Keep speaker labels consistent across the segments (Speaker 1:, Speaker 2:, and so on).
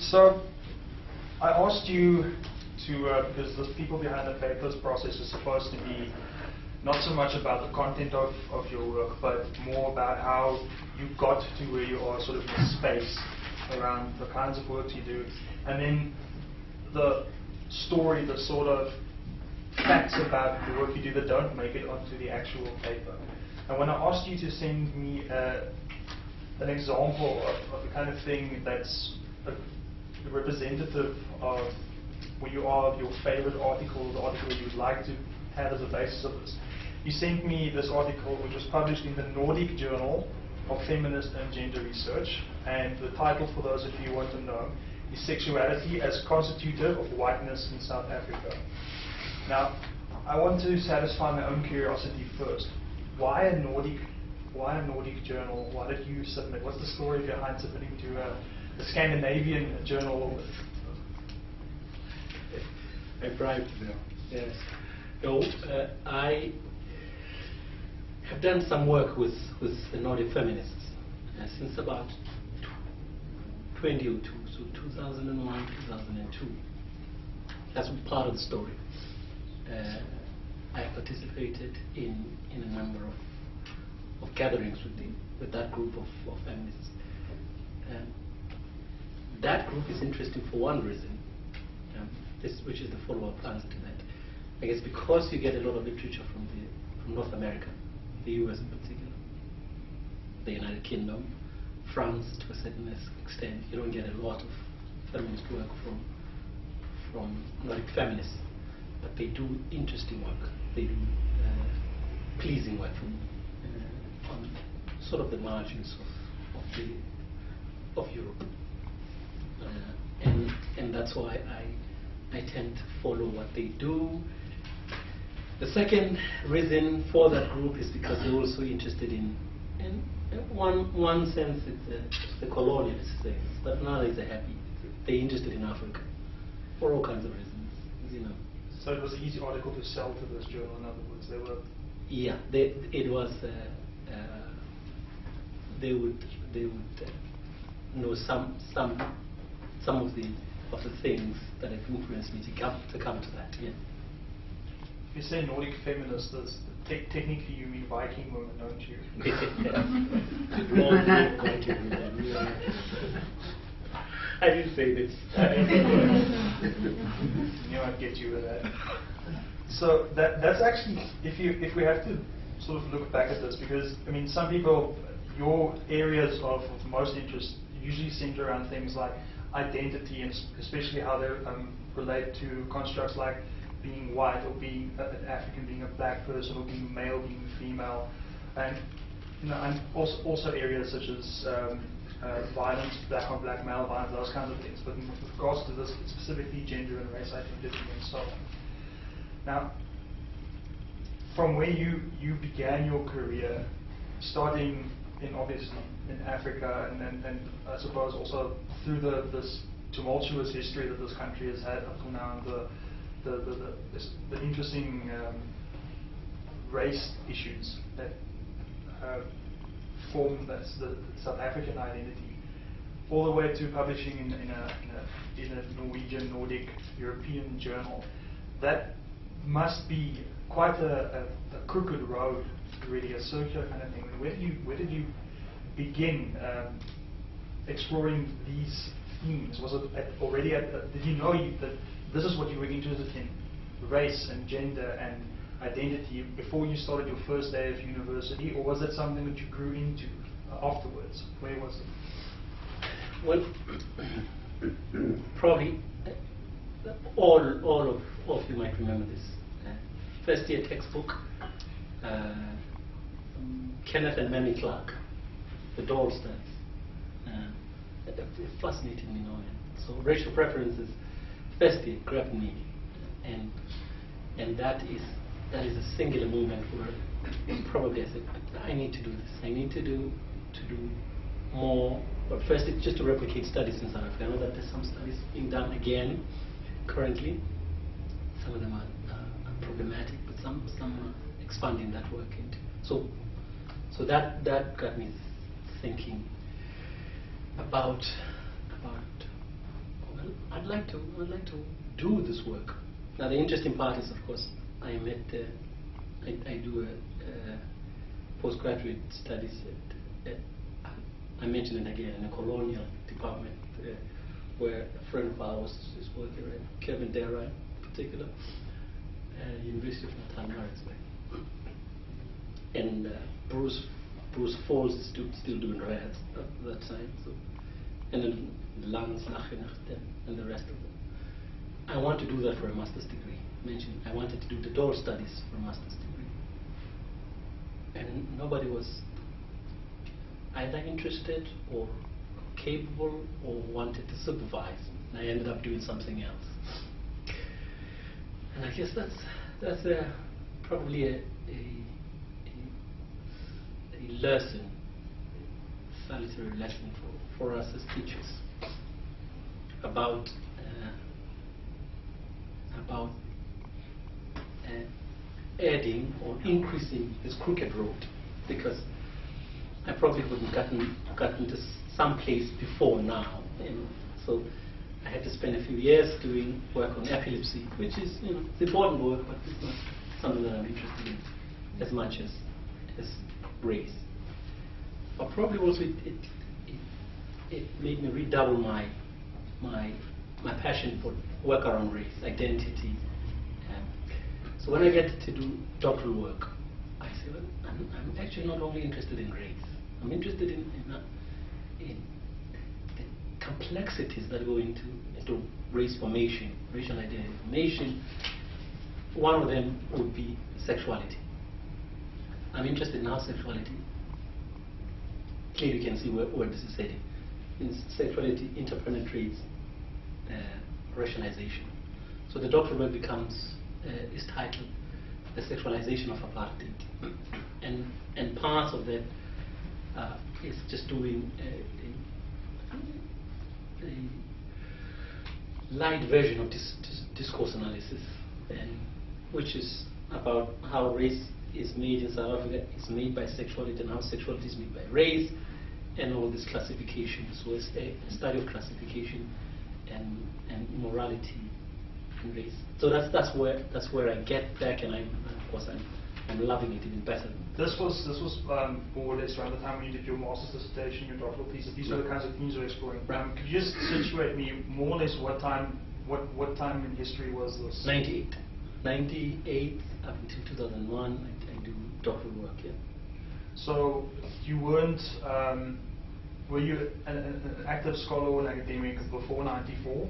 Speaker 1: So I asked you to, because the people behind the papers process is supposed to be not so much about the content of your work, but more about how you got to where you are, sort of in the space around the kinds of work you do, and then the story, the sort of facts about the work you do that don't make it onto the actual paper. And when I asked you to send me an example of the kind of thing that's representative of where you are, your favorite article, the article you'd like to have as a basis of this, you sent me this article which was published in the Nordic Journal of Feminist and Gender Research, and the title, for those of you who want to know, is Sexuality as Constitutive of Whiteness in South Africa. Now, I want to satisfy my own curiosity first. Why a Nordic journal? Why did you submit? What's the story behind submitting to a Scandinavian journal?
Speaker 2: I bribed them. Yes. No, I have done some work with the Nordic feminists since about 2002, so 2001, 2002. That's part of the story. I participated in a number of gatherings with that group of feminists. That group is interesting for one reason, which is the follow-up answer to that. I guess because you get a lot of literature from North America, the US in particular, the United Kingdom, France to a certain extent. You don't get a lot of feminist work from Nordic feminists, but they do interesting work. They do pleasing work on sort of the margins of Europe, and that's why I tend to follow what they do. The second reason for that group is because they're also interested in one sense it's the colonialist things, but another is they're interested in Africa for all kinds of reasons, you know.
Speaker 1: So it was an easy article to sell to this journal. In other words, they were.
Speaker 2: Yeah, it was. They would know some of the things that have influenced me to come to that. Yeah.
Speaker 1: You say Nordic feminists, technically you mean Viking women, don't you?
Speaker 2: Viking women, yeah. I didn't say this.
Speaker 1: Knew I'd get you with that. So that's actually, if we have to sort of look back at this, because I mean, some people, your areas of most interest usually center around things like identity, and especially how they relate to constructs like being white, or being an African, being a black person, or being male, being female, and you know, and also areas such as violence, black on black male violence, those kinds of things. But with regards to this, specifically gender and race identity and so on. Now, from where you began your career, starting obviously in Africa, and I suppose also through this tumultuous history that this country has had up to now, the interesting race issues that form the South African identity, all the way to publishing in a Norwegian, Nordic, European journal. That must be quite a crooked road, really, a circular kind of thing. Where did you begin exploring these themes? Was it already did you know that this is what you were interested in, race and gender and identity, before you started your first day of university, or was it something that you grew into afterwards? Where was it?
Speaker 2: Well, probably all of you might remember this. First year textbook, Kenneth and Mamie Clark, the Dollstars. It fascinated me now. So racial preferences, first year grabbed me, and that is a singular moment where probably I said, I need to do this. I need to do more. But first, it's just to replicate studies in South Africa. I know that there's some studies being done again currently. Some of them are problematic, but some are expanding that work. So that got me thinking about I'd like to do this work. Now the interesting part is, of course, I do postgraduate studies at I mentioned it again, in a colonial department where a friend of ours is working, right? Kevin Dera in particular, University of Natal Maritzburg. And Bruce Falls is still doing rad at that time. So, and then Lance Nachenachten and the rest of them. I want to do that for a master's degree. I wanted to do the Dole studies for a master's degree. And nobody was either interested or capable or wanted to supervise. And I ended up doing something else. And I guess that's probably a lesson, a salutary lesson for us as teachers about adding or increasing this crooked road, because I probably wouldn't gotten to some place before now. So I had to spend a few years doing work on epilepsy, which is, it's important work, but it's not something that I'm interested in as much as race. But probably also it made me redouble my passion for work around race, identity. So when I get to do doctoral work, I say, well, I'm actually not only interested in race. I'm interested in the complexities that go into race formation, racial identity formation. One of them would be sexuality. I'm interested in how sexuality, clearly you can see where this is heading. Sexuality interpenetrates racialization. So the doctoral work is titled The Sexualization of Apartheid. And part of that is just doing a light version of discourse analysis, which is about how race is made in South Africa, is made by sexuality, and how sexuality is made by race, and all this classification. So it's a study of classification and morality in race. So that's where I get back, and of course I'm loving it even better.
Speaker 1: This was more or less around the time when you did your master's dissertation, your doctoral thesis. These are the kinds of themes you're exploring. Could you just situate me more or less what time in history was this?
Speaker 2: 98 up until 2001. I do doctoral work. Yeah.
Speaker 1: So you weren't. Were you an active scholar or an academic before 94?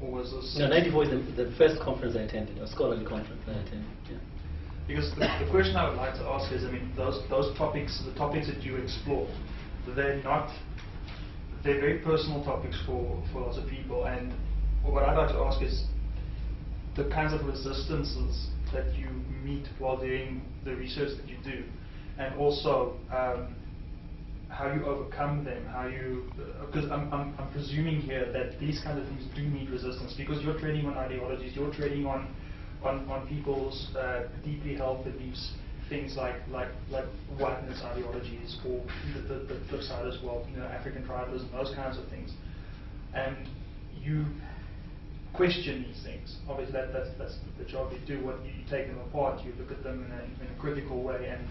Speaker 1: Or was this?
Speaker 2: No, 94 is the first conference I attended, a scholarly conference I attended. Yeah.
Speaker 1: Because the question I would like to ask is, I mean, those topics, the topics that you explore, they're very personal topics for lots of people. And what I'd like to ask is the kinds of resistances that you meet while doing the research that you do, and also how you overcome them, because I'm presuming here that these kinds of things do meet resistance, because you're trading on ideologies, you're trading on people's deeply held beliefs, things like whiteness ideologies, or the flip side as well, African tribalism, those kinds of things, and you question these things. Obviously, that's the job you do. What you take them apart, you look at them in a critical way and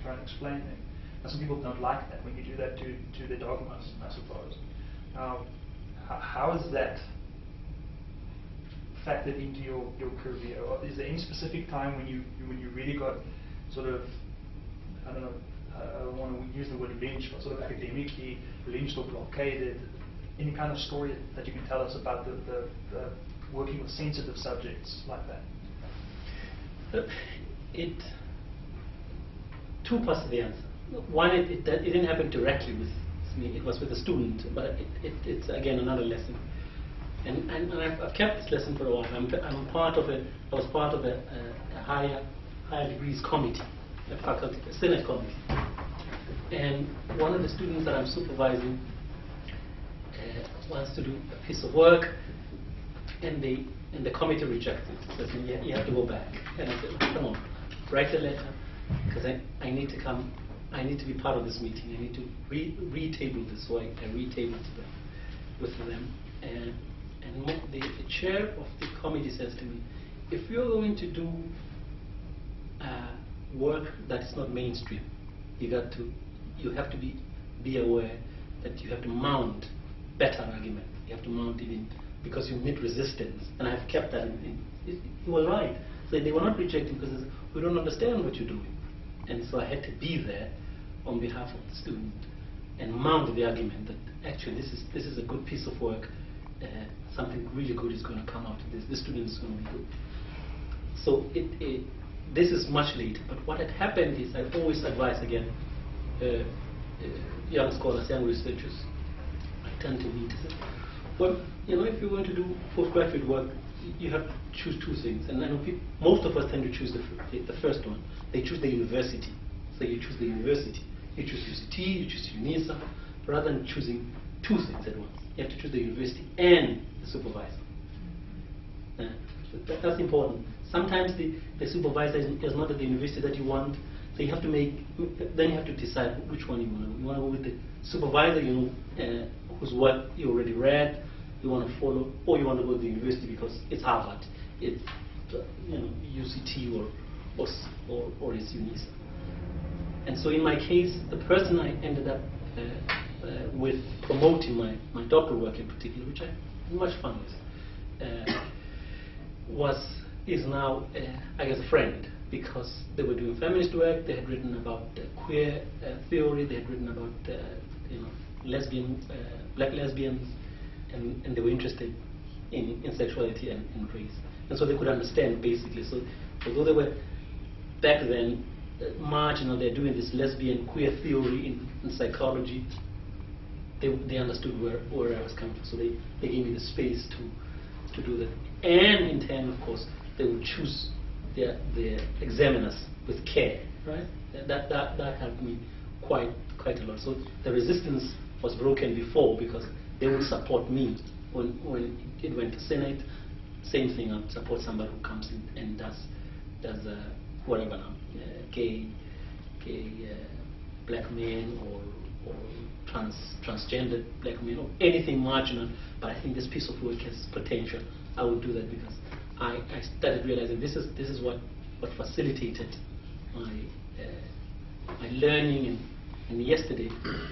Speaker 1: try and explain them. And some people don't like that when you do that to their dogmas, I suppose. Now, how is that factored into your career? Or is there any specific time when you really got sort of, I don't know, I don't want to use the word lynched, but sort of academically lynched or blockaded? Any kind of story that you can tell us about the working with sensitive subjects like that?
Speaker 2: Two parts of the answer. One, it didn't happen directly with me. It was with a student, but it's again another lesson. And I've kept this lesson for a while. I was part of a higher degrees committee, a faculty, a Senate committee. And one of the students that I'm supervising wants to do a piece of work, and the committee rejected it. Says, you have to go back. And I said, come on, write a letter, because I need to come. I need to be part of this meeting. I need to retable this. So I retabled with them. And And the chair of the committee says to me, if you're going to do work that is not mainstream, you have to be aware that you have to mount better argument. You have to mount it in, because you meet resistance. And I've kept that in. He was right. So they were not rejecting because we don't understand what you're doing. And so I had to be there on behalf of the student and mount the argument that actually this is a good piece of work. Something really good is going to come out of this. The student is going to be good. So this is much later. But what had happened is I always advise again young scholars, young researchers. I tend to meet. Well, if you're going to do postgraduate work, you have to choose two things. And I know most of us tend to choose the first one. They choose the university. So you choose the university. You choose UCT, you choose UNISA, rather than choosing two things at once. You have to choose the university and the supervisor. That's important. Sometimes the supervisor is not at the university that you want, so you have to then you have to decide which one you want to go. You want to go with the supervisor, whose work you already read, you want to follow, or you want to go to the university because it's Harvard, it's UCT or it's UNISA. And so in my case, the person I ended up with promoting my doctoral work in particular, which I had much fun with, is now, I guess, a friend, because they were doing feminist work. They had written about queer theory. They had written about black lesbians, and they were interested in sexuality and race, and so they could understand basically. So although they were back then marginal, they're doing this lesbian queer theory in psychology. They understood where I was coming from, so they gave me the space to do that. And in turn, of course, they would choose their examiners with care, right? That helped me quite a lot. So the resistance was broken before, because they would support me when it went to Senate. Same thing, I'd support somebody who comes in and does whatever now, gay black men or transgender black men, or anything marginal. But I think this piece of work has potential. I would do that because I started realizing this is what facilitated my learning. And yesterday,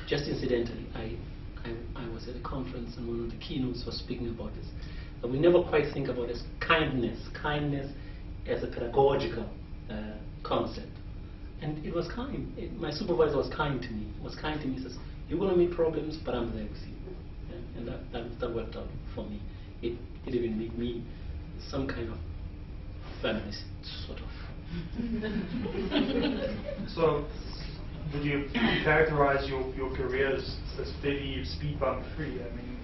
Speaker 2: just incidentally, I was at a conference and one of the keynotes was speaking about this. That we never quite think about as kindness as a pedagogical concept. And it was kind. My supervisor was kind to me. He says, "You're going to meet problems, but I'm there with you." And that worked out for me. It even made me some kind of feminist, sort of.
Speaker 1: So, would you characterize your career as fairly speed bump free? I mean,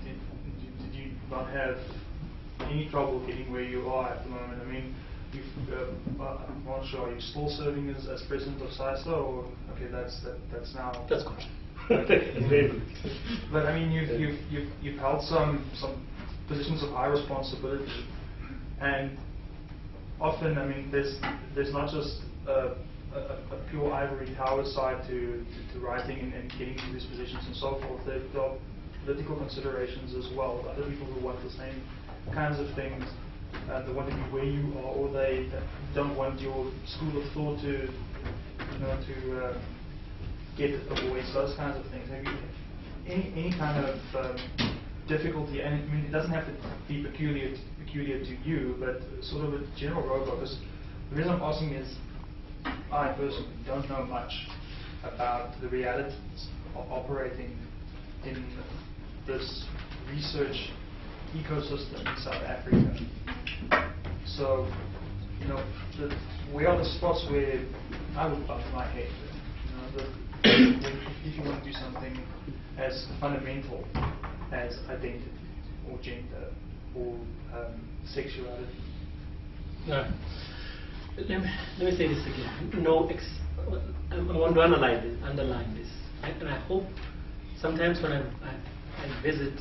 Speaker 1: did you not have any trouble getting where you are at the moment? I mean, I'm not sure. Are you still serving as president of CISA, or okay, that's now.
Speaker 2: That's good.
Speaker 1: Very good. But I mean, you've held some positions of high responsibility, and often, I mean, there's not just a pure ivory tower side to writing and getting to these positions and so forth. There are political considerations as well. Other people who want the same kinds of things. They want to be where you are, or they don't want your school of thought to get a voice. Those kinds of things. Have you any kind of difficulty? And I mean, it doesn't have to be peculiar to you, but sort of a general roadblock. Because the reason I'm asking is, I personally don't know much about the realities of operating in this research ecosystem in South Africa. So, where are the spots where I would bump my head? If you want to do something as fundamental as identity or gender or sexuality.
Speaker 2: No. Let me say this again. I want to underline this. And I hope sometimes when I visit